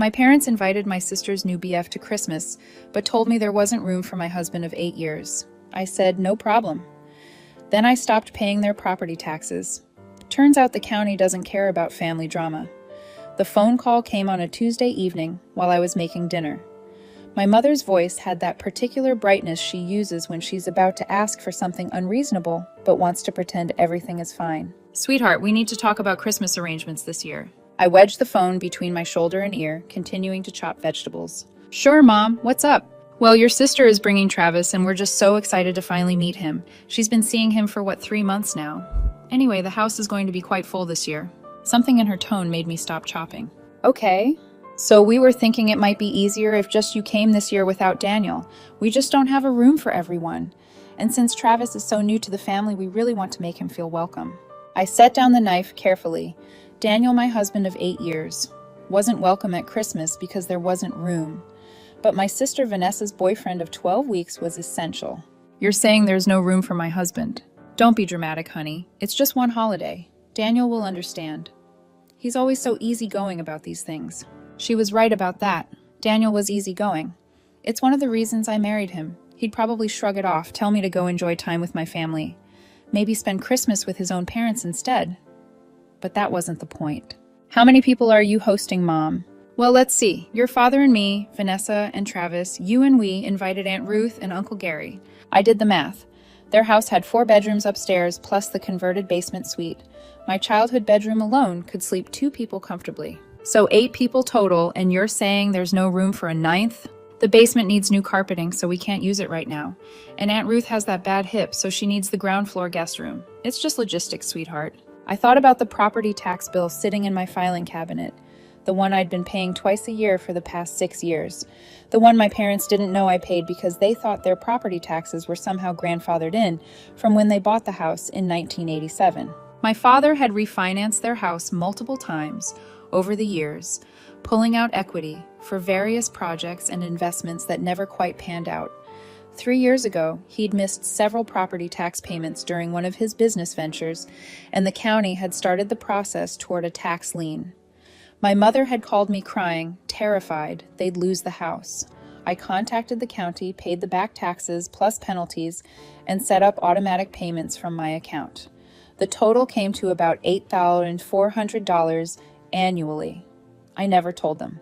My parents invited my sister's new BF to Christmas, but told me there wasn't room for my husband of 8 years. I said, no problem. Then I stopped paying their property taxes. Turns out the county doesn't care about family drama. The phone call came on a Tuesday evening while I was making dinner. My mother's voice had that particular brightness she uses when she's about to ask for something unreasonable, but wants to pretend everything is fine. Sweetheart, we need to talk about Christmas arrangements this year. I wedged the phone between my shoulder and ear, continuing to chop vegetables. Sure, Mom, what's up? Well, your sister is bringing Travis, and we're just so excited to finally meet him. She's been seeing him for 3 months now. Anyway, the house is going to be quite full this year. Something in her tone made me stop chopping. Okay. So we were thinking it might be easier if just you came this year without Daniel. We just don't have a room for everyone. And since Travis is so new to the family, we really want to make him feel welcome. I set down the knife carefully. Daniel, my husband of 8 years, wasn't welcome at Christmas because there wasn't room. But my sister Vanessa's boyfriend of 12 weeks was essential. You're saying there's no room for my husband? Don't be dramatic, honey. It's just one holiday. Daniel will understand. He's always so easygoing about these things. She was right about that. Daniel was easygoing. It's one of the reasons I married him. He'd probably shrug it off, tell me to go enjoy time with my family. Maybe spend Christmas with his own parents instead. But that wasn't the point. How many people are you hosting, Mom? Well, let's see. Your father and me, Vanessa and Travis, you and we invited Aunt Ruth and Uncle Gary. I did the math. Their house had 4 bedrooms upstairs plus the converted basement suite. My childhood bedroom alone could sleep 2 people comfortably. So 8 people total, and you're saying there's no room for a 9th? The basement needs new carpeting, so we can't use it right now. And Aunt Ruth has that bad hip, so she needs the ground floor guest room. It's just logistics, sweetheart. I thought about the property tax bill sitting in my filing cabinet. The one I'd been paying twice a year for the past 6 years. The one my parents didn't know I paid because they thought their property taxes were somehow grandfathered in from when they bought the house in 1987. My father had refinanced their house multiple times over the years, pulling out equity for various projects and investments that never quite panned out. 3 years ago, he'd missed several property tax payments during one of his business ventures, and the county had started the process toward a tax lien. My mother had called me crying, terrified they'd lose the house. I contacted the county, paid the back taxes plus penalties, and set up automatic payments from my account. The total came to about $8,400 annually. I never told them.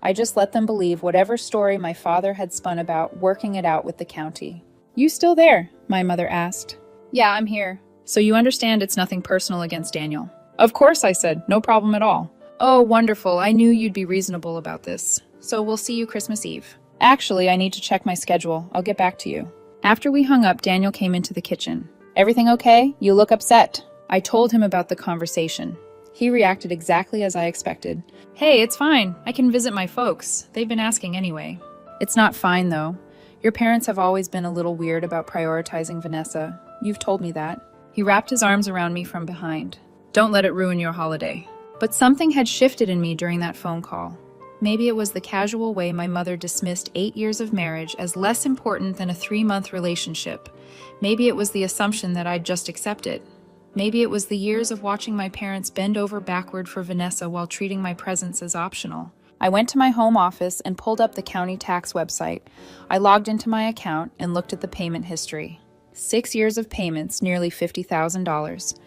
I just let them believe whatever story my father had spun about working it out with the county. You still there? My mother asked. Yeah, I'm here. So you understand it's nothing personal against Daniel? Of course, I said. No problem at all. Oh, wonderful. I knew you'd be reasonable about this. So we'll see you Christmas Eve. Actually, I need to check my schedule. I'll get back to you. After we hung up, Daniel came into the kitchen. Everything okay? You look upset. I told him about the conversation. He reacted exactly as I expected. Hey, it's fine. I can visit my folks. They've been asking anyway. It's not fine, though. Your parents have always been a little weird about prioritizing Vanessa. You've told me that. He wrapped his arms around me from behind. Don't let it ruin your holiday. But something had shifted in me during that phone call. Maybe it was the casual way my mother dismissed 8 years of marriage as less important than a 3-month relationship. Maybe it was the assumption that I'd just accept it. Maybe it was the years of watching my parents bend over backward for Vanessa while treating my presence as optional. I went to my home office and pulled up the county tax website. I logged into my account and looked at the payment history. 6 years of payments, nearly $50,000.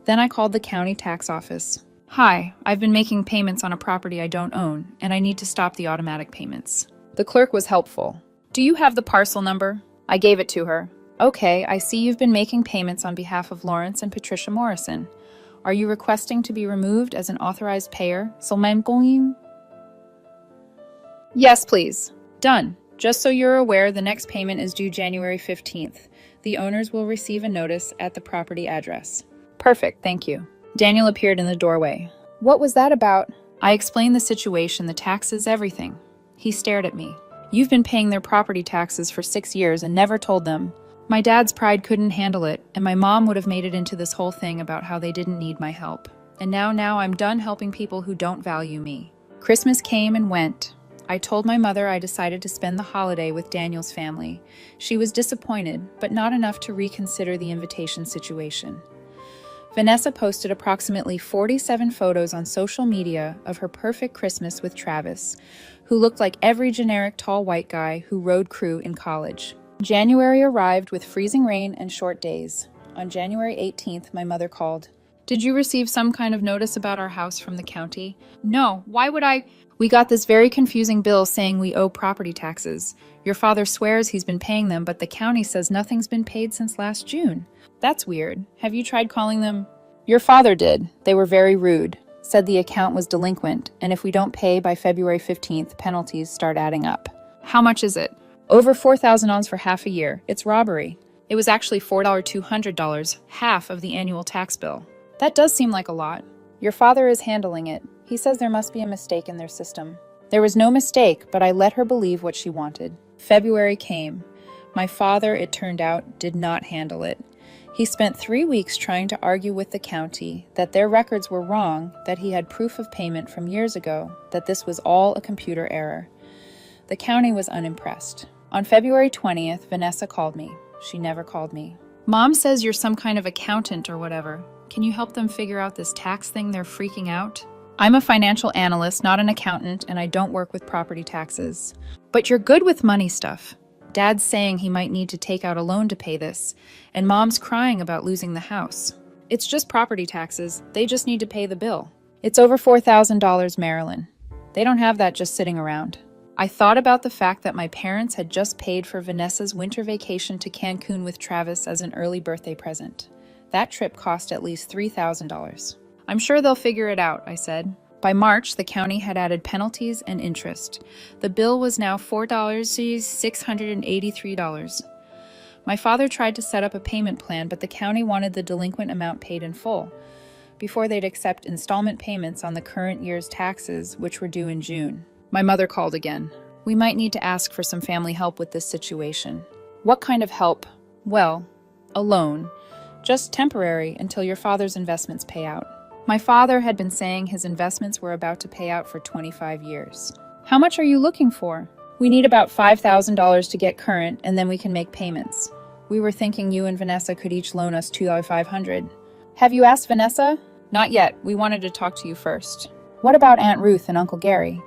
Then I called the county tax office. Hi, I've been making payments on a property I don't own, and I need to stop the automatic payments. The clerk was helpful. Do you have the parcel number? I gave it to her. Okay, I see you've been making payments on behalf of Lawrence and Patricia Morrison. Are you requesting to be removed as an authorized payer? Yes, please. Done. Just so you're aware, the next payment is due January 15th. The owners will receive a notice at the property address. Perfect, thank you. Daniel appeared in the doorway. What was that about? I explained the situation, the taxes, everything. He stared at me. You've been paying their property taxes for 6 years and never told them. My dad's pride couldn't handle it, and my mom would have made it into this whole thing about how they didn't need my help. And now I'm done helping people who don't value me. Christmas came and went. I told my mother I decided to spend the holiday with Daniel's family. She was disappointed, but not enough to reconsider the invitation situation. Vanessa posted approximately 47 photos on social media of her perfect Christmas with Travis, who looked like every generic tall white guy who rode crew in college. January arrived with freezing rain and short days. On January 18th, my mother called. "Did you receive some kind of notice about our house from the county?" "No, why would I?" "We got this very confusing bill saying we owe property taxes. Your father swears he's been paying them, but the county says nothing's been paid since last June." "That's weird. Have you tried calling them?" "Your father did. They were very rude. Said the account was delinquent, and if we don't pay by February 15th, penalties start adding up." "How much is it?" "Over $4,000 for half a year. It's robbery." It was actually $4,200, half of the annual tax bill. "That does seem like a lot." "Your father is handling it. He says there must be a mistake in their system." There was no mistake, but I let her believe what she wanted. February came. My father, it turned out, did not handle it. He spent 3 weeks trying to argue with the county that their records were wrong, that he had proof of payment from years ago, that this was all a computer error. The county was unimpressed. On February 20th, Vanessa called me. She never called me. "Mom says you're some kind of accountant or whatever. Can you help them figure out this tax thing? They're freaking out." "I'm a financial analyst, not an accountant, and I don't work with property taxes." "But you're good with money stuff." "Dad's saying he might need to take out a loan to pay this, and Mom's crying about losing the house." "It's just property taxes. They just need to pay the bill." "It's over $4,000, Marilyn. They don't have that just sitting around." I thought about the fact that my parents had just paid for Vanessa's winter vacation to Cancun with Travis as an early birthday present. That trip cost at least $3,000. "I'm sure they'll figure it out," I said. By March, the county had added penalties and interest. The bill was now $4,683. My father tried to set up a payment plan, but the county wanted the delinquent amount paid in full before they'd accept installment payments on the current year's taxes, which were due in June. My mother called again. "We might need to ask for some family help with this situation." "What kind of help?" "Well, a loan. Just temporary until your father's investments pay out." My father had been saying his investments were about to pay out for 25 years. "How much are you looking for?" "We need about $5,000 to get current, and then we can make payments. We were thinking you and Vanessa could each loan us $2,500. "Have you asked Vanessa?" "Not yet. We wanted to talk to you first." "What about Aunt Ruth and Uncle Gary?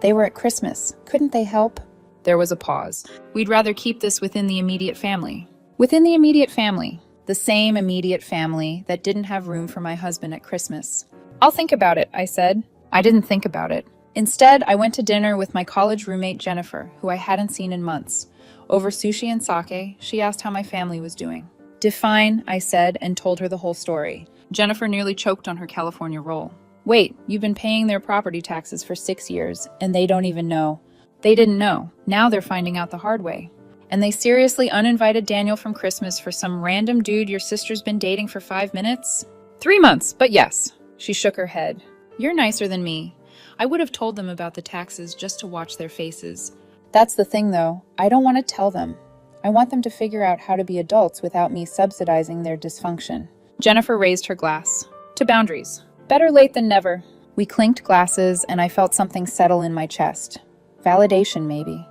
They were at Christmas. Couldn't they help?" There was a pause. "We'd rather keep this within the immediate family." "Within the immediate family?" "The same immediate family that didn't have room for my husband at Christmas." "I'll think about it," I said. I didn't think about it. Instead, I went to dinner with my college roommate Jennifer, who I hadn't seen in months. Over sushi and sake, she asked how my family was doing. "Fine," I said, and told her the whole story. Jennifer nearly choked on her California roll. "Wait, you've been paying their property taxes for 6 years, and they don't even know." They didn't know. Now they're finding out the hard way. "And they seriously uninvited Daniel from Christmas for some random dude your sister's been dating for 5 minutes?" 3 months, but yes." She shook her head. "You're nicer than me. I would have told them about the taxes just to watch their faces." "That's the thing, though. I don't want to tell them. I want them to figure out how to be adults without me subsidizing their dysfunction." Jennifer raised her glass. "To boundaries. Better late than never." We clinked glasses, and I felt something settle in my chest. Validation, maybe.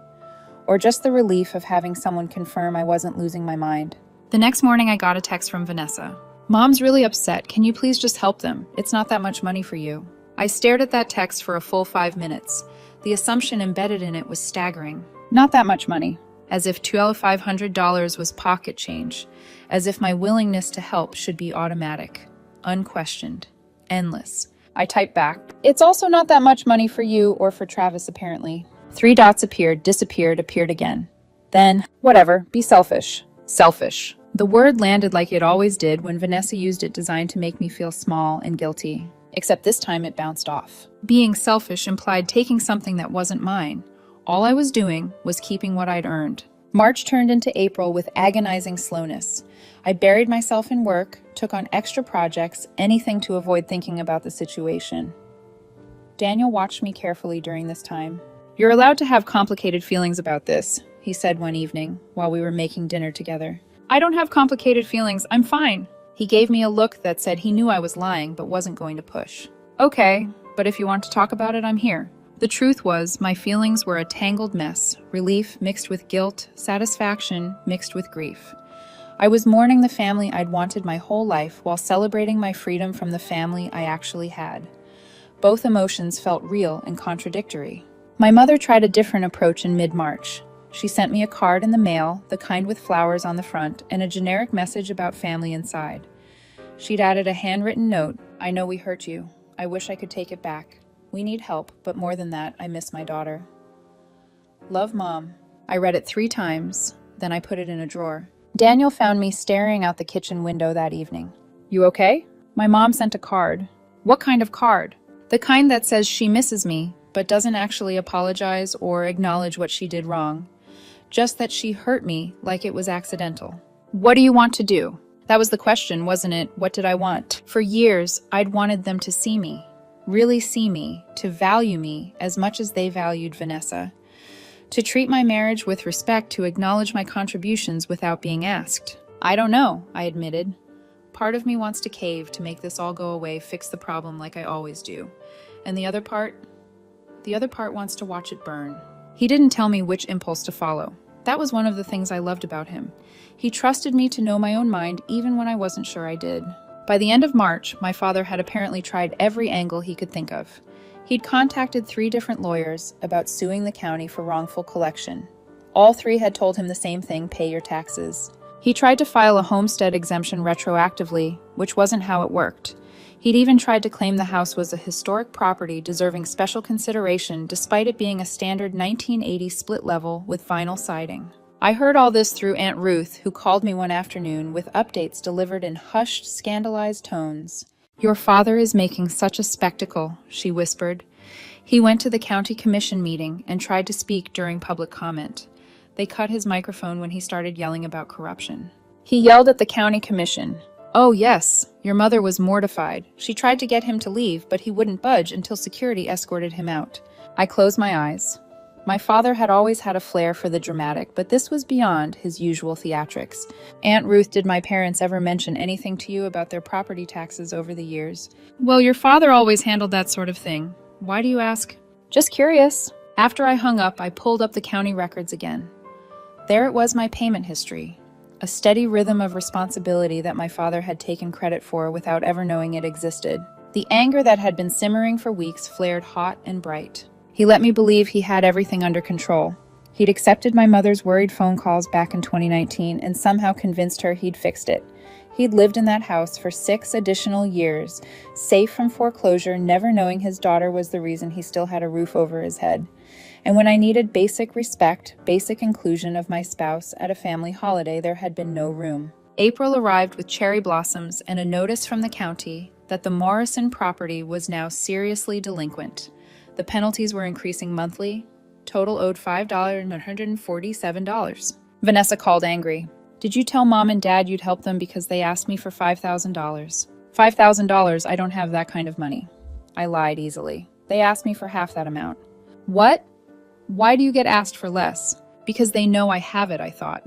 Or just the relief of having someone confirm I wasn't losing my mind. The next morning, I got a text from Vanessa. "Mom's really upset. Can you please just help them? It's not that much money for you." I stared at that text for a full 5 minutes. The assumption embedded in it was staggering. Not that much money. As if $2,500 was pocket change. As if my willingness to help should be automatic. Unquestioned. Endless. I typed back. "It's also not that much money for you or for Travis, apparently." 3 dots appeared, disappeared, appeared again. Then, whatever, be selfish. Selfish. The word landed like it always did when Vanessa used it, designed to make me feel small and guilty. Except this time it bounced off. Being selfish implied taking something that wasn't mine. All I was doing was keeping what I'd earned. March turned into April with agonizing slowness. I buried myself in work, took on extra projects, anything to avoid thinking about the situation. Daniel watched me carefully during this time. "You're allowed to have complicated feelings about this," he said one evening while we were making dinner together. "I don't have complicated feelings. I'm fine." He gave me a look that said he knew I was lying but wasn't going to push. "Okay, but if you want to talk about it, I'm here." The truth was, my feelings were a tangled mess, relief mixed with guilt, satisfaction mixed with grief. I was mourning the family I'd wanted my whole life while celebrating my freedom from the family I actually had. Both emotions felt real and contradictory. My mother tried a different approach in mid-March. She sent me a card in the mail, the kind with flowers on the front, and a generic message about family inside. She'd added a handwritten note: "I know we hurt you. I wish I could take it back. We need help, but more than that, I miss my daughter. Love, Mom." I read it 3 times, then I put it in a drawer. Daniel found me staring out the kitchen window that evening. "You okay?" "My mom sent a card." "What kind of card?" "The kind that says she misses me, but doesn't actually apologize or acknowledge what she did wrong. Just that she hurt me like it was accidental." "What do you want to do?" That was the question, wasn't it? What did I want? For years, I'd wanted them to see me, really see me, to value me as much as they valued Vanessa. To treat my marriage with respect, to acknowledge my contributions without being asked. "I don't know," I admitted. "Part of me wants to cave to make this all go away, fix the problem like I always do. And the other part wants to watch it burn." He didn't tell me which impulse to follow. That was one of the things I loved about him. He trusted me to know my own mind even when I wasn't sure I did. By the end of March, my father had apparently tried every angle he could think of. He'd contacted 3 different lawyers about suing the county for wrongful collection. All 3 had told him the same thing: pay your taxes. He tried to file a homestead exemption retroactively, which wasn't how it worked. He'd even tried to claim the house was a historic property deserving special consideration despite it being a standard 1980 split level with vinyl siding. I heard all this through Aunt Ruth, who called me one afternoon with updates delivered in hushed, scandalized tones. "Your father is making such a spectacle," she whispered. "He went to the county commission meeting and tried to speak during public comment. They cut his microphone when he started yelling about corruption. He yelled at the county commission. Oh yes, your mother was mortified. She tried to get him to leave, but he wouldn't budge until security escorted him out." I closed my eyes. My father had always had a flair for the dramatic, but this was beyond his usual theatrics. "Aunt Ruth, did my parents ever mention anything to you about their property taxes over the years?" "Well, your father always handled that sort of thing. Why do you ask?" "Just curious." After I hung up, I pulled up the county records again. There it was, my payment history. A steady rhythm of responsibility that my father had taken credit for without ever knowing it existed. The anger that had been simmering for weeks flared hot and bright. He let me believe he had everything under control. He'd accepted my mother's worried phone calls back in 2019 and somehow convinced her he'd fixed it. He'd lived in that house for 6 additional years, safe from foreclosure, never knowing his daughter was the reason he still had a roof over his head. And when I needed basic respect, basic inclusion of my spouse at a family holiday, there had been no room. April arrived with cherry blossoms and a notice from the county that the Morrison property was now seriously delinquent. The penalties were increasing monthly. Total owed $5,147. Vanessa called angry. "Did you tell Mom and Dad you'd help them because they asked me for $5,000? $5,000, I don't have that kind of money." I lied easily. "They asked me for half that amount." "What? Why do you get asked for less?" "Because they know I have it," I thought.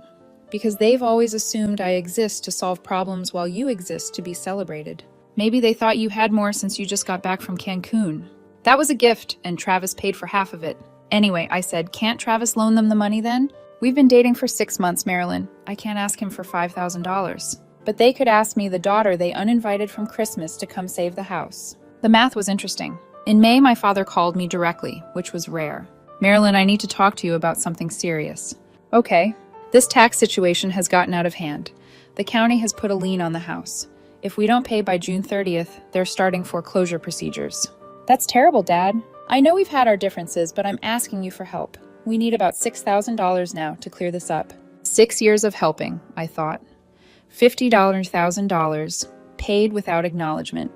"Because they've always assumed I exist to solve problems while you exist to be celebrated. Maybe they thought you had more since you just got back from Cancun." "That was a gift, and Travis paid for half of it." "Anyway," I said, "can't Travis loan them the money then? We've been dating for 6 months, Marilyn. I can't ask him for $5,000. But they could ask me, the daughter they uninvited from Christmas, to come save the house." The math was interesting. In May, my father called me directly, which was rare. "Marilyn, I need to talk to you about something serious." "Okay." "This tax situation has gotten out of hand. The county has put a lien on the house. If we don't pay by June 30th, they're starting foreclosure procedures." "That's terrible, Dad. I know we've had our differences, but I'm asking you for help. We need about $6,000 now to clear this up." 6 years of helping, I thought. $50,000 paid without acknowledgement.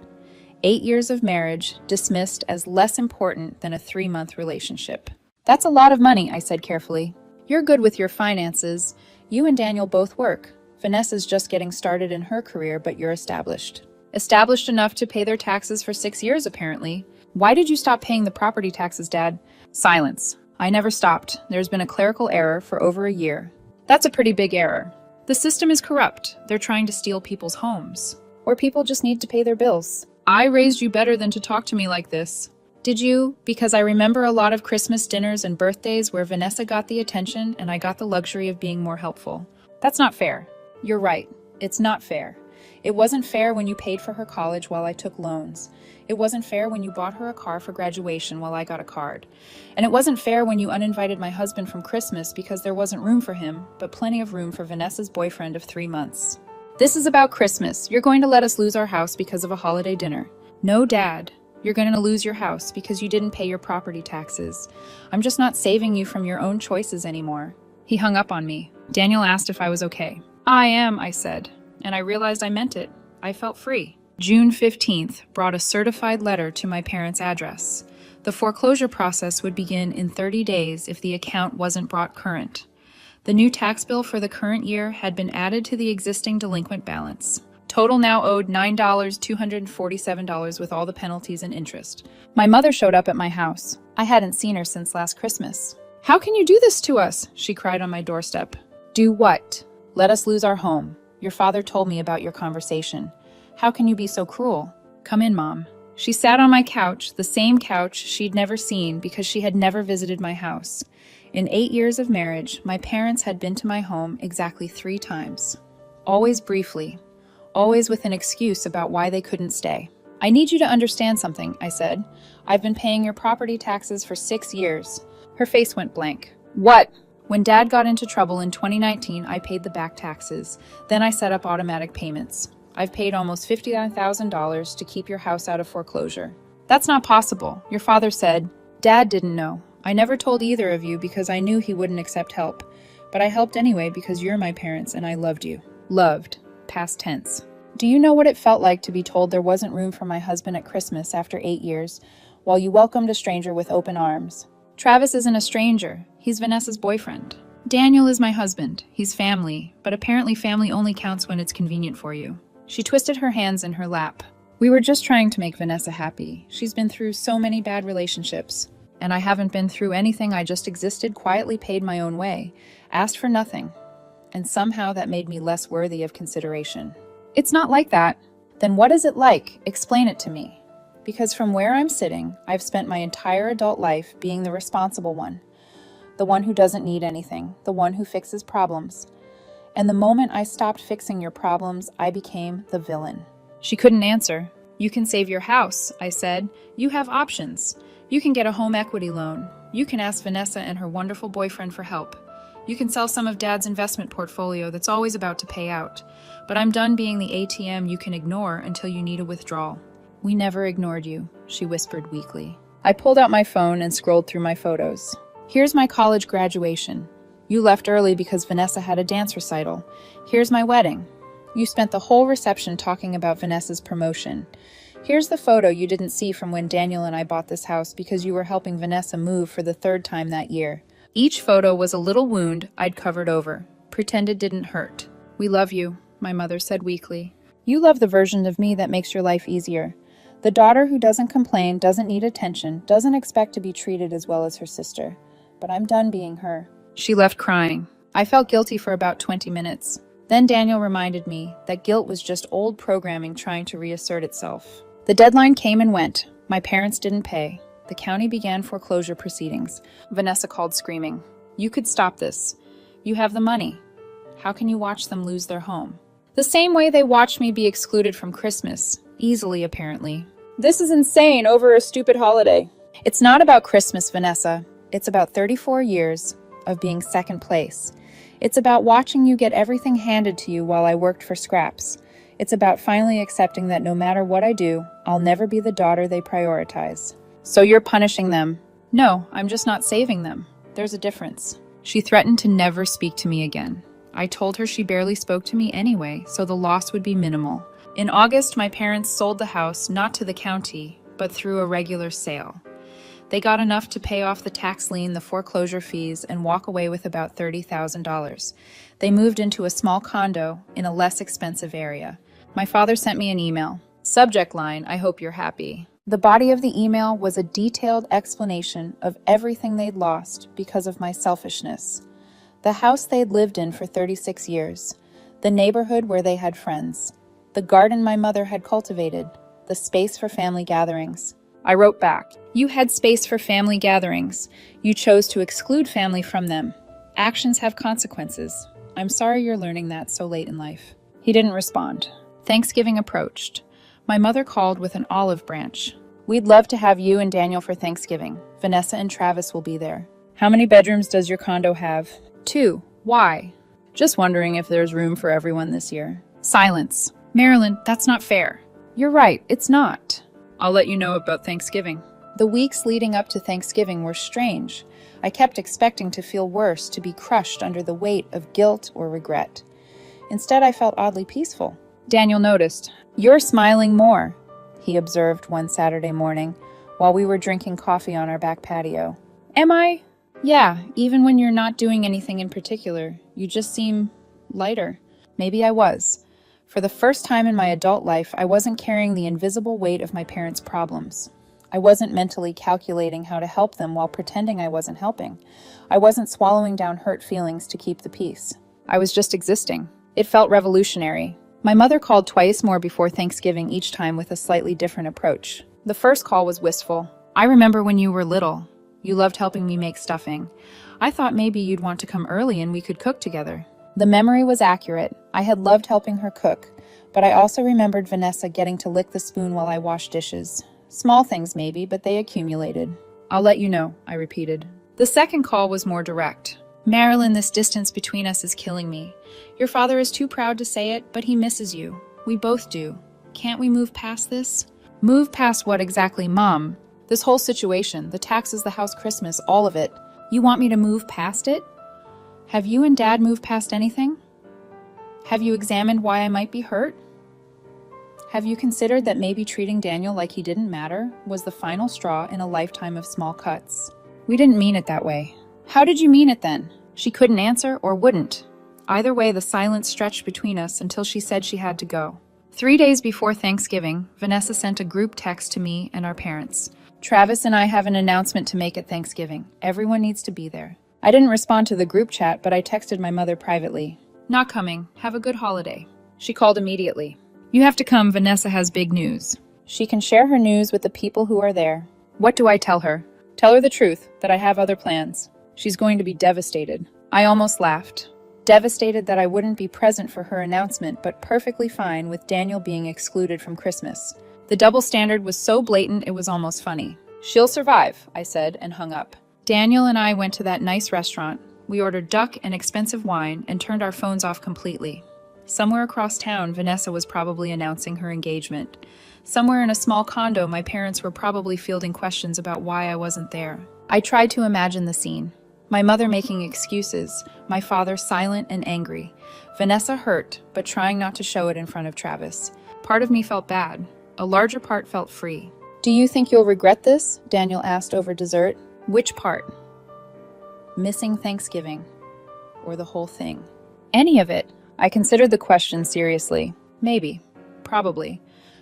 8 years of marriage dismissed as less important than a 3-month relationship. "That's a lot of money," I said carefully. "You're good with your finances. You and Daniel both work. Vanessa's just getting started in her career, but you're established." "Established enough to pay their taxes for 6 years, apparently. Why did you stop paying the property taxes, Dad?" Silence. "I never stopped. There's been a clerical error for over a year." "That's a pretty big error. The system is corrupt. They're trying to steal people's homes. Or people just need to pay their bills." "I raised you better than to talk to me like this." "Did you? Because I remember a lot of Christmas dinners and birthdays where Vanessa got the attention and I got the luxury of being more helpful." "That's not fair." You're right. It's not fair. It wasn't fair when you paid for her college while I took loans. It wasn't fair when you bought her a car for graduation while I got a card. And it wasn't fair when you uninvited my husband from Christmas because there wasn't room for him, but plenty of room for Vanessa's boyfriend of 3 months. This is about Christmas. You're going to let us lose our house because of a holiday dinner. No, Dad. You're going to lose your house because you didn't pay your property taxes. I'm just not saving you from your own choices anymore. He hung up on me. Daniel asked if I was okay. I am, I said, and I realized I meant it. I felt free. June 15th brought a certified letter to my parents' address. The foreclosure process would begin in 30 days if the account wasn't brought current. The new tax bill for the current year had been added to the existing delinquent balance. Total now owed $9,247 with all the penalties and interest. My mother showed up at my house. I hadn't seen her since last Christmas. How can you do this to us? She cried on my doorstep. Do what? Let us lose our home. Your father told me about your conversation. How can you be so cruel? Come in, Mom. She sat on my couch, the same couch she'd never seen because she had never visited my house. In 8 years of marriage, my parents had been to my home exactly 3 times. Always briefly. Always with an excuse about why they couldn't stay. I need you to understand something, I said. I've been paying your property taxes for 6 years. Her face went blank. What? When Dad got into trouble in 2019, I paid the back taxes. Then I set up automatic payments. I've paid almost $59,000 to keep your house out of foreclosure. That's not possible, your father said. Dad didn't know. I never told either of you because I knew he wouldn't accept help. But I helped anyway because you're my parents and I loved you. Loved. Past tense. Do you know what it felt like to be told there wasn't room for my husband at Christmas after 8 years, while you welcomed a stranger with open arms? Travis isn't a stranger. He's Vanessa's boyfriend. Daniel is my husband. He's family, but apparently family only counts when it's convenient for you. She twisted her hands in her lap. We were just trying to make Vanessa happy. She's been through so many bad relationships. And I haven't been through anything. I just existed, quietly paid my own way, asked for nothing. And somehow that made me less worthy of consideration. It's not like that. Then what is it like? Explain it to me. Because from where I'm sitting, I've spent my entire adult life being the responsible one. The one who doesn't need anything. The one who fixes problems. And the moment I stopped fixing your problems, I became the villain. She couldn't answer. You can save your house, I said. You have options. You can get a home equity loan. You can ask Vanessa and her wonderful boyfriend for help. You can sell some of Dad's investment portfolio that's always about to pay out. But I'm done being the ATM you can ignore until you need a withdrawal. We never ignored you, she whispered weakly. I pulled out my phone and scrolled through my photos. Here's my college graduation. You left early because Vanessa had a dance recital. Here's my wedding. You spent the whole reception talking about Vanessa's promotion. Here's the photo you didn't see from when Daniel and I bought this house because you were helping Vanessa move for the 3rd time that year. Each photo was a little wound I'd covered over. Pretend it didn't hurt. We love you, my mother said weakly. You love the version of me that makes your life easier. The daughter who doesn't complain, doesn't need attention, doesn't expect to be treated as well as her sister. But I'm done being her. She left crying. I felt guilty for about 20 minutes. Then Daniel reminded me that guilt was just old programming trying to reassert itself. The deadline came and went. My parents didn't pay. The county began foreclosure proceedings. Vanessa called screaming. You could stop this. You have the money. How can you watch them lose their home? The same way they watched me be excluded from Christmas. Easily, apparently. This is insane over a stupid holiday. It's not about Christmas, Vanessa. It's about 34 years of being second place. It's about watching you get everything handed to you while I worked for scraps. It's about finally accepting that no matter what I do, I'll never be the daughter they prioritize. So you're punishing them? No, I'm just not saving them. There's a difference. She threatened to never speak to me again. I told her she barely spoke to me anyway, so the loss would be minimal. In August, my parents sold the house not to the county, but through a regular sale. They got enough to pay off the tax lien, the foreclosure fees, and walk away with about $30,000. They moved into a small condo in a less expensive area. My father sent me an email. Subject line, I hope you're happy. The body of the email was a detailed explanation of everything they'd lost because of my selfishness. The house they'd lived in for 36 years, the neighborhood where they had friends, the garden my mother had cultivated, the space for family gatherings. I wrote back, you had space for family gatherings. You chose to exclude family from them. Actions have consequences. I'm sorry you're learning that so late in life. He didn't respond. Thanksgiving approached. My mother called with an olive branch. We'd love to have you and Daniel for Thanksgiving. Vanessa and Travis will be there. How many bedrooms does your condo have? 2. Why? Just wondering if there's room for everyone this year. Silence. Marilyn, that's not fair. You're right, it's not. I'll let you know about Thanksgiving. The weeks leading up to Thanksgiving were strange. I kept expecting to feel worse, to be crushed under the weight of guilt or regret. Instead, I felt oddly peaceful. Daniel noticed. You're smiling more, he observed one Saturday morning while we were drinking coffee on our back patio. Am I? Yeah, even when you're not doing anything in particular, you just seem lighter. Maybe I was. For the first time in my adult life, I wasn't carrying the invisible weight of my parents' problems. I wasn't mentally calculating how to help them while pretending I wasn't helping. I wasn't swallowing down hurt feelings to keep the peace. I was just existing. It felt revolutionary. My mother called twice more before Thanksgiving, each time with a slightly different approach. The first call was wistful. I remember when you were little. You loved helping me make stuffing. I thought maybe you'd want to come early and we could cook together. The memory was accurate. I had loved helping her cook, but I also remembered Vanessa getting to lick the spoon while I washed dishes. Small things maybe, but they accumulated. I'll let you know, I repeated. The second call was more direct. Marilyn, this distance between us is killing me. Your father is too proud to say it, but he misses you. We both do. Can't we move past this? Move past what exactly, Mom? This whole situation, the taxes, the house, Christmas, all of it. You want me to move past it? Have you and Dad moved past anything? Have you examined why I might be hurt? Have you considered that maybe treating Daniel like he didn't matter was the final straw in a lifetime of small cuts? We didn't mean it that way. How did you mean it then? She couldn't answer or wouldn't. Either way, the silence stretched between us until she said she had to go. 3 days before Thanksgiving, Vanessa sent a group text to me and our parents. Travis and I have an announcement to make at Thanksgiving. Everyone needs to be there. I didn't respond to the group chat, but I texted my mother privately. Not coming. Have a good holiday. She called immediately. You have to come. Vanessa has big news. She can share her news with the people who are there. What do I tell her? Tell her the truth, that I have other plans. She's going to be devastated. I almost laughed. Devastated that I wouldn't be present for her announcement, but perfectly fine with Daniel being excluded from Christmas. The double standard was so blatant it was almost funny. She'll survive, I said, and hung up. Daniel and I went to that nice restaurant. We ordered duck and expensive wine and turned our phones off completely. Somewhere across town, Vanessa was probably announcing her engagement. Somewhere in a small condo, my parents were probably fielding questions about why I wasn't there. I tried to imagine the scene. My mother making excuses, my father silent and angry, Vanessa hurt, but trying not to show it in front of Travis. Part of me felt bad. A larger part felt free. Do you think you'll regret this? Daniel asked over dessert. Which part? Missing Thanksgiving. Or the whole thing? Any of it. I considered the question seriously. Maybe. Probably.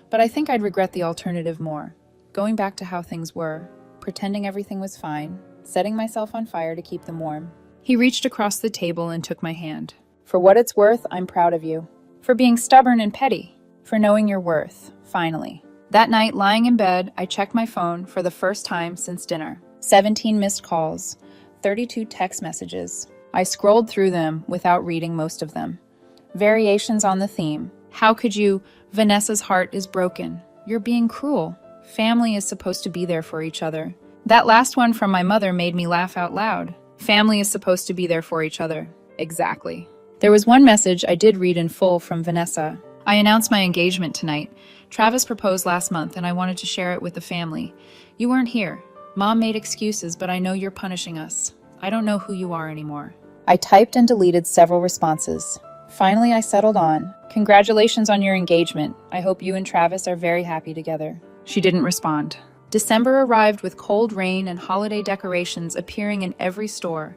But I think I'd regret the alternative more. Going back to how things were. Pretending everything was fine. Setting myself on fire to keep them warm. He reached across the table and took my hand. For what it's worth, I'm proud of you. For being stubborn and petty. For knowing your worth. Finally. That night, lying in bed, I checked my phone for the first time since dinner. 17 missed calls. 32 text messages. I scrolled through them without reading most of them. Variations on the theme. How could you? Vanessa's heart is broken. You're being cruel. Family is supposed to be there for each other. That last one from my mother made me laugh out loud. Family is supposed to be there for each other. Exactly. There was one message I did read in full from Vanessa. I announced my engagement tonight. Travis proposed last month and I wanted to share it with the family. You weren't here. Mom made excuses, but I know you're punishing us. I don't know who you are anymore. I typed and deleted several responses. Finally, I settled on, congratulations on your engagement. I hope you and Travis are very happy together. She didn't respond. December arrived with cold rain and holiday decorations appearing in every store.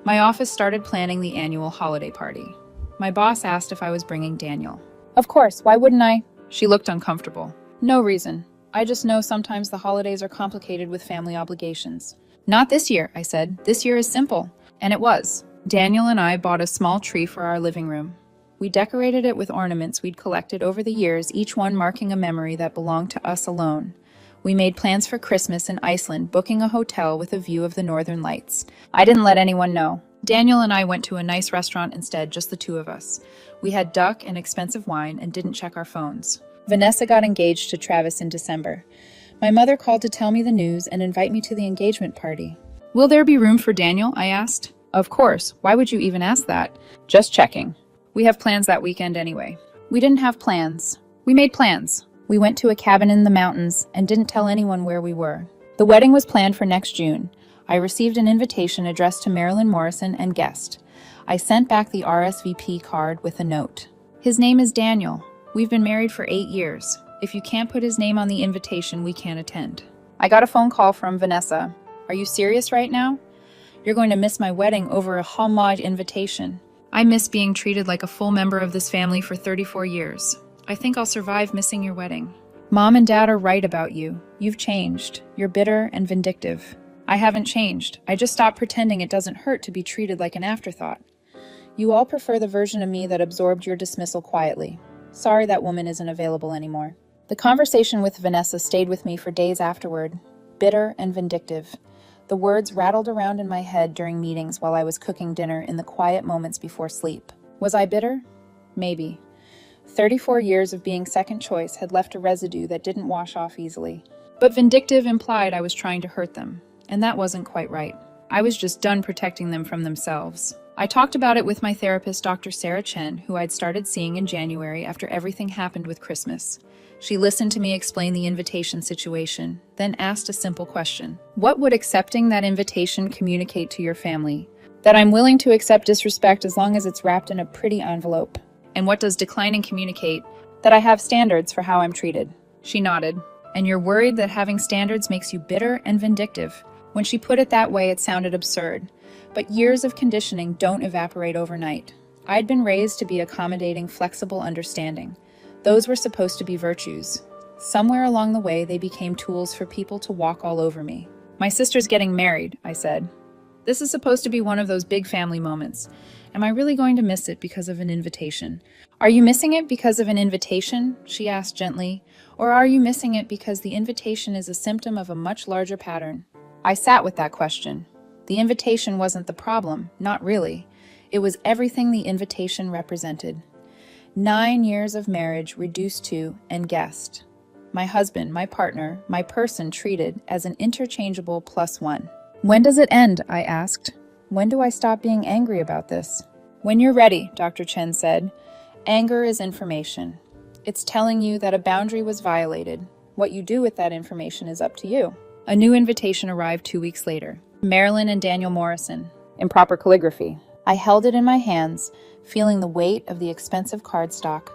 My office started planning the annual holiday party. My boss asked if I was bringing Daniel. Of course, why wouldn't I? She looked uncomfortable. No reason. I just know sometimes the holidays are complicated with family obligations. Not this year, I said. This year is simple. And it was. Daniel and I bought a small tree for our living room. We decorated it with ornaments we'd collected over the years, each one marking a memory that belonged to us alone. We made plans for Christmas in Iceland, booking a hotel with a view of the northern lights. I didn't let anyone know. Daniel and I went to a nice restaurant instead, just the two of us. We had duck and expensive wine and didn't check our phones. Vanessa got engaged to Travis in December. My mother called to tell me the news and invite me to the engagement party. Will there be room for Daniel? I asked. Of course. Why would you even ask that? Just checking. We have plans that weekend anyway. We didn't have plans. We made plans. We went to a cabin in the mountains and didn't tell anyone where we were. The wedding was planned for next June. I received an invitation addressed to Marilyn Morrison and guest. I sent back the RSVP card with a note. His name is Daniel. We've been married for 8 years. If you can't put his name on the invitation, we can't attend. I got a phone call from Vanessa. Are you serious right now? You're going to miss my wedding over a Hallmark invitation. I miss being treated like a full member of this family for 34 years. I think I'll survive missing your wedding. Mom and Dad are right about you. You've changed. You're bitter and vindictive. I haven't changed. I just stopped pretending it doesn't hurt to be treated like an afterthought. You all prefer the version of me that absorbed your dismissal quietly. Sorry that woman isn't available anymore. The conversation with Vanessa stayed with me for days afterward. Bitter and vindictive. The words rattled around in my head during meetings while I was cooking dinner in the quiet moments before sleep. Was I bitter? Maybe. 34 years of being second choice had left a residue that didn't wash off easily. But vindictive implied I was trying to hurt them, and that wasn't quite right. I was just done protecting them from themselves. I talked about it with my therapist, Dr. Sarah Chen, who I'd started seeing in January after everything happened with Christmas. She listened to me explain the invitation situation, then asked a simple question. What would accepting that invitation communicate to your family? That I'm willing to accept disrespect as long as it's wrapped in a pretty envelope. And what does declining communicate? That I have standards for how I'm treated. She nodded. And you're worried that having standards makes you bitter and vindictive. When she put it that way, it sounded absurd. But years of conditioning don't evaporate overnight. I'd been raised to be accommodating, flexible, understanding. Those were supposed to be virtues. Somewhere along the way, they became tools for people to walk all over me. My sister's getting married, I said. This is supposed to be one of those big family moments. Am I really going to miss it because of an invitation? Are you missing it because of an invitation? She asked gently. Or are you missing it because the invitation is a symptom of a much larger pattern? I sat with that question. The invitation wasn't the problem, not really. It was everything the invitation represented. 9 years of marriage reduced to and guest. My husband, my partner, my person treated as an interchangeable +1. When does it end? I asked. When do I stop being angry about this? When you're ready, Dr. Chen said. Anger is information. It's telling you that a boundary was violated. What you do with that information is up to you. A new invitation arrived 2 weeks later. Marilyn and Daniel Morrison. Improper calligraphy. I held it in my hands, feeling the weight of the expensive cardstock.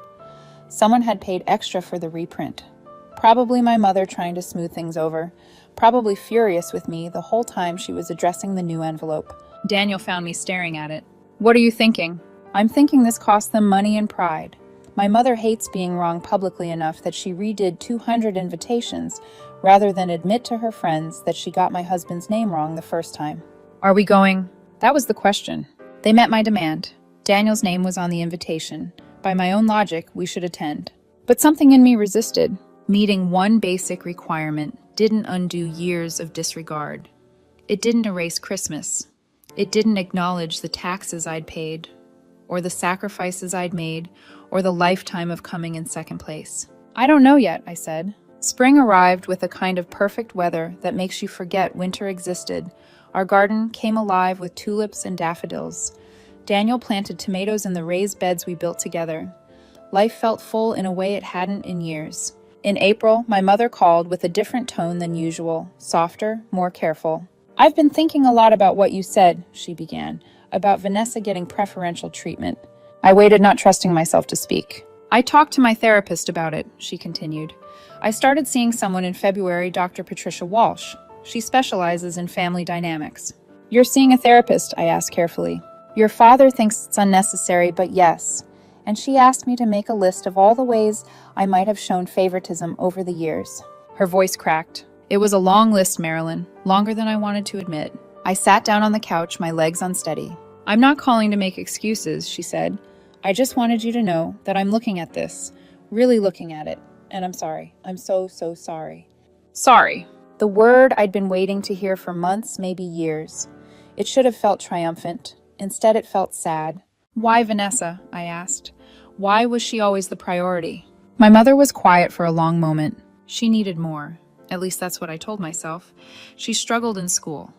Someone had paid extra for the reprint. Probably my mother trying to smooth things over. Probably furious with me the whole time she was addressing the new envelope. Daniel found me staring at it. What are you thinking? I'm thinking this cost them money and pride. My mother hates being wrong publicly enough that she redid 200 invitations rather than admit to her friends that she got my husband's name wrong the first time. Are we going? That was the question. They met my demand. Daniel's name was on the invitation. By my own logic, we should attend. But something in me resisted. Meeting one basic requirement didn't undo years of disregard. It didn't erase Christmas. It didn't acknowledge the taxes I'd paid, or the sacrifices I'd made, or the lifetime of coming in second place. I don't know yet, I said. Spring arrived with a kind of perfect weather that makes you forget winter existed. Our garden came alive with tulips and daffodils. Daniel planted tomatoes in the raised beds we built together. Life felt full in a way it hadn't in years. In April, my mother called with a different tone than usual, softer, more careful. I've been thinking a lot about what you said, she began, about Vanessa getting preferential treatment. I waited, not trusting myself to speak. I talked to my therapist about it, she continued. I started seeing someone in February, Dr. Patricia Walsh. She specializes in family dynamics. You're seeing a therapist, I asked carefully. Your father thinks it's unnecessary, but yes. And she asked me to make a list of all the ways I might have shown favoritism over the years. Her voice cracked. It was a long list, Marilyn, longer than I wanted to admit. I sat down on the couch, my legs unsteady. I'm not calling to make excuses, she said. I just wanted you to know that I'm looking at this, really looking at it. And I'm sorry. I'm so sorry. Sorry. The word I'd been waiting to hear for months, maybe years. It should have felt triumphant. Instead, it felt sad. Why Vanessa? I asked. Why was she always the priority? My mother was quiet for a long moment. She needed more. At least that's what I told myself. She struggled in school.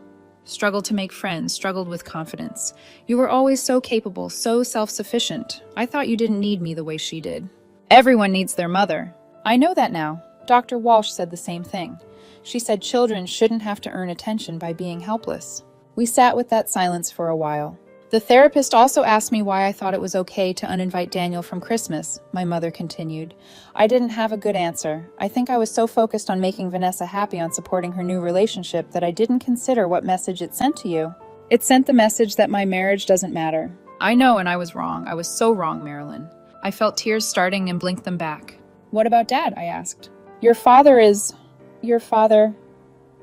Struggled to make friends, struggled with confidence. You were always so capable, so self-sufficient. I thought you didn't need me the way she did. Everyone needs their mother. I know that now. Dr. Walsh said the same thing. She said children shouldn't have to earn attention by being helpless. We sat with that silence for a while. The therapist also asked me why I thought it was okay to uninvite Daniel from Christmas, my mother continued. I didn't have a good answer. I think I was so focused on making Vanessa happy on supporting her new relationship that I didn't consider what message it sent to you. It sent the message that my marriage doesn't matter. I know, and I was wrong. I was so wrong, Marilyn. I felt tears starting and blinked them back. What about Dad? I asked. Your father,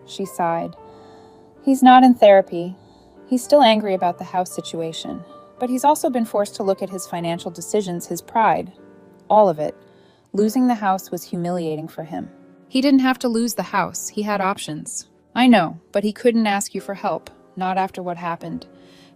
she sighed. He's not in therapy. He's still angry about the house situation, but he's also been forced to look at his financial decisions, his pride. All of it. Losing the house was humiliating for him. He didn't have to lose the house. He had options. I know, but he couldn't ask you for help, not after what happened.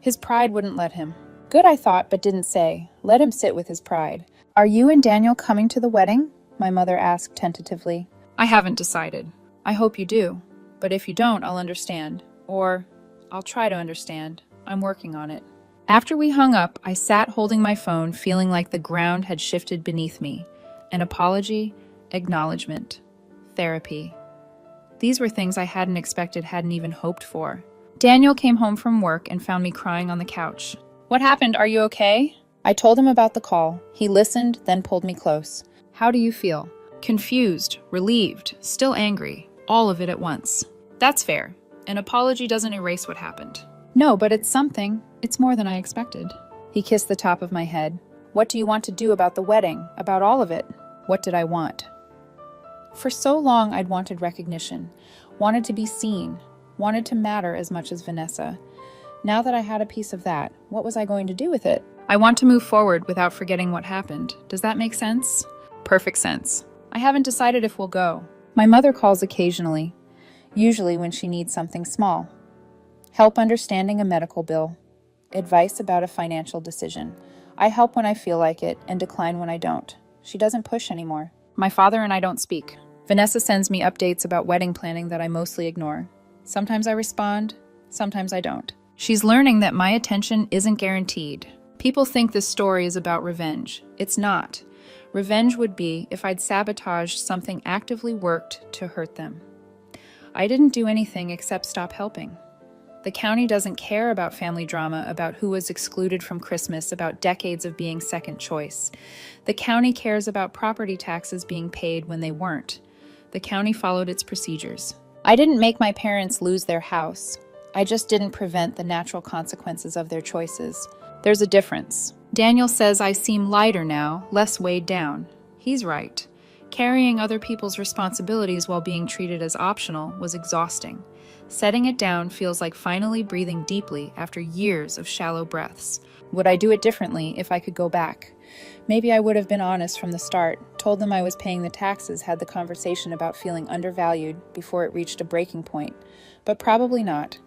His pride wouldn't let him. Good, I thought, but didn't say. Let him sit with his pride. Are you and Daniel coming to the wedding? My mother asked tentatively. I haven't decided. I hope you do, but if you don't, I'll understand. Or I'll try to understand. I'm working on it. After we hung up, I sat holding my phone, feeling like the ground had shifted beneath me. An apology, acknowledgement, therapy. These were things I hadn't expected, hadn't even hoped for. Daniel came home from work and found me crying on the couch. What happened? Are you okay? I told him about the call. He listened, then pulled me close. How do you feel? Confused, relieved, still angry, all of it at once. That's fair. An apology doesn't erase what happened. No, but it's something. It's more than I expected. He kissed the top of my head. What do you want to do about the wedding? About all of it? What did I want? For so long, I'd wanted recognition, wanted to be seen, wanted to matter as much as Vanessa. Now that I had a piece of that, what was I going to do with it? I want to move forward without forgetting what happened. Does that make sense? Perfect sense. I haven't decided if we'll go. My mother calls occasionally. Usually when she needs something small. Help understanding a medical bill. Advice about a financial decision. I help when I feel like it and decline when I don't. She doesn't push anymore. My father and I don't speak. Vanessa sends me updates about wedding planning that I mostly ignore. Sometimes I respond, sometimes I don't. She's learning that my attention isn't guaranteed. People think this story is about revenge. It's not. Revenge would be if I'd sabotaged something actively worked to hurt them. I didn't do anything except stop helping. The county doesn't care about family drama, about who was excluded from Christmas, about decades of being second choice. The county cares about property taxes being paid when they weren't. The county followed its procedures. I didn't make my parents lose their house. I just didn't prevent the natural consequences of their choices. There's a difference. Daniel says I seem lighter now, less weighed down. He's right. Carrying other people's responsibilities while being treated as optional was exhausting. Setting it down feels like finally breathing deeply after years of shallow breaths. Would I do it differently if I could go back? Maybe I would have been honest from the start, told them I was paying the taxes, had the conversation about feeling undervalued before it reached a breaking point. But probably not.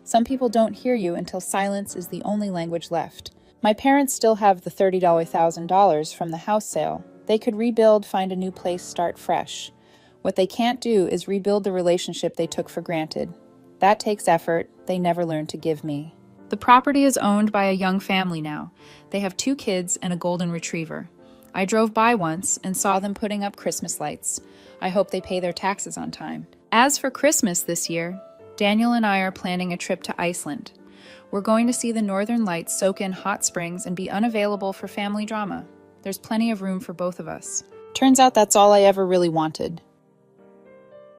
Some people don't hear you until silence is the only language left. My parents still have the $30,000 from the house sale. They could rebuild, find a new place, start fresh. What they can't do is rebuild the relationship they took for granted. That takes effort they never learned to give me. The property is owned by a young family now. They have 2 kids and a golden retriever. I drove by once and saw them putting up Christmas lights. I hope they pay their taxes on time. As for Christmas this year, Daniel and I are planning a trip to Iceland. We're going to see the northern lights, soak in hot springs, and be unavailable for family drama. There's plenty of room for both of us. Turns out that's all I ever really wanted.